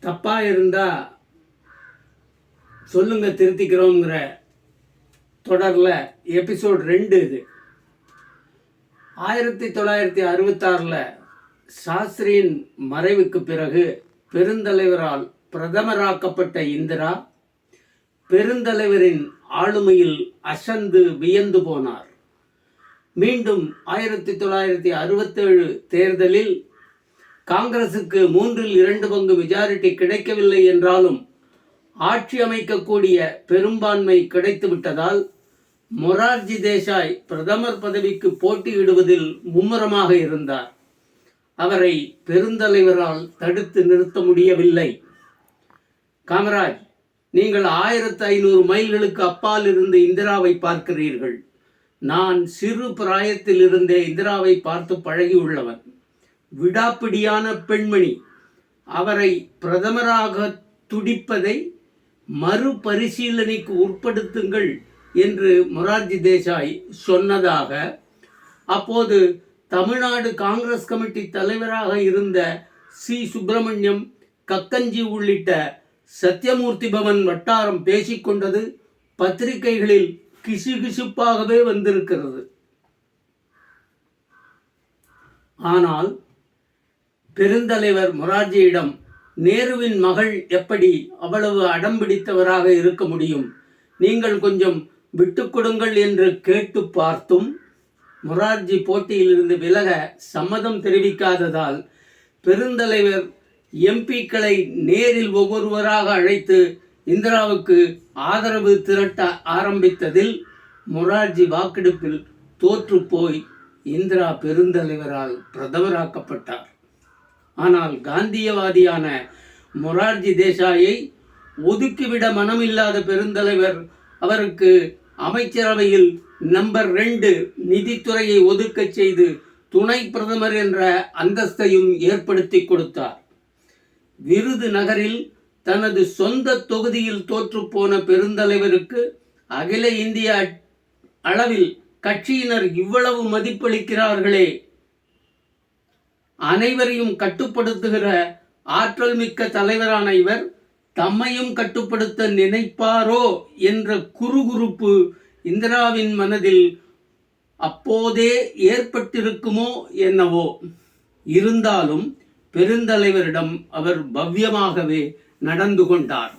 தப்பாக இருந்தால் சொல்லுங்க, திருத்திக்கிறோங்கிற தொடரில் எபிசோட் 2 இது. 1966 சாஸ்திரியின் மறைவுக்கு பிறகு பெருந்தலைவரால் பிரதமராக்கப்பட்ட இந்திரா பெருந்தலைவரின் ஆளுமையில் அசந்து வியந்து போனார். மீண்டும் 1967 தேர்தலில் காங்கிரசுக்கு 3/2 பங்கு மெஜாரிட்டி கிடைக்கவில்லை என்றாலும் ஆட்சி அமைக்கக்கூடிய பெரும்பான்மை கிடைத்துவிட்டதால் மொரார்ஜி தேசாய் பிரதமர் பதவிக்கு போட்டியிடுவதில் மும்முரமாக இருந்தார். அவரை பெருந்தலைவரால் தடுத்து நிறுத்த முடியவில்லை. காமராஜ், நீங்கள் 1500 மைல்களுக்கு அப்பால் இருந்து இந்திராவை பார்க்கிறீர்கள். நான் சிறு பிராயத்திலிருந்தே இந்திராவை பார்த்து பழகியுள்ளவன். விடாப்பிடியான பெண்மணி. அவரை பிரதமராக துடிப்பதை மறுபரிசீலனைக்கு உட்படுத்துங்கள் என்று மொரார்ஜி தேசாய் சொன்னதாக அப்போது தமிழ்நாடு காங்கிரஸ் கமிட்டி தலைவராக இருந்த சி. சுப்பிரமணியம், கக்கஞ்சி உள்ளிட்ட சத்யமூர்த்தி பவன் வட்டாரம் பேசிக்கொண்டது பத்திரிகைகளில் கிசுகிசுப்பாகவே வந்திருக்கிறது. ஆனால் பெருந்தலைவர் மொரார்ஜியிடம் நேருவின் மகள் எப்படி அவ்வளவு அடம்பிடித்தவராக இருக்க முடியும்? நீங்கள் கொஞ்சம் விட்டு கொடுங்கள் என்று கேட்டு பார்த்தும் மொரார்ஜி போட்டியிலிருந்து விலக சம்மதம் தெரிவிக்காததால் பெருந்தலைவர் எம்பிக்களை நேரில் ஒவ்வொருவராக அழைத்து இந்திராவுக்கு ஆதரவு திரட்ட ஆரம்பித்ததில் மொரார்ஜி வாக்கெடுப்பில் தோற்று போய் இந்திரா பெருந்தலைவரால் பிரதமராக்கப்பட்டார். ஆனால் காந்தியவாதியான மொரார்ஜி தேசாயை ஒதுக்கிவிட மனமில்லாத பெருந்தலைவர் அவருக்கு அமைச்சரவையில் நம்பர் 2 நிதித்துறையை ஒதுக்கச் செய்து துணை பிரதமர் என்ற அந்தஸ்தையும் ஏற்படுத்தி கொடுத்தார். விருது நகரில் தனது சொந்த தொகுதியில் தோற்றுப்போன பெருந்தலைவருக்கு அகில இந்திய அளவில் கட்சியினர் இவ்வளவு மதிப்பளிக்கிறார்களே, அனைவரையும் கட்டுப்படுத்துகிற ஆற்றல் மிக்க தலைவரான இவர் தம்மையும் கட்டுப்படுத்த நினைப்பாரோ என்ற குறுகுறுப்பு இந்திராவின் மனதில் அப்போதே ஏற்பட்டிருக்குமோ என்னவோ. இருந்தாலும் பெருந்தலைவரிடம் அவர் பவ்யமாகவே நடந்து கொண்டார்.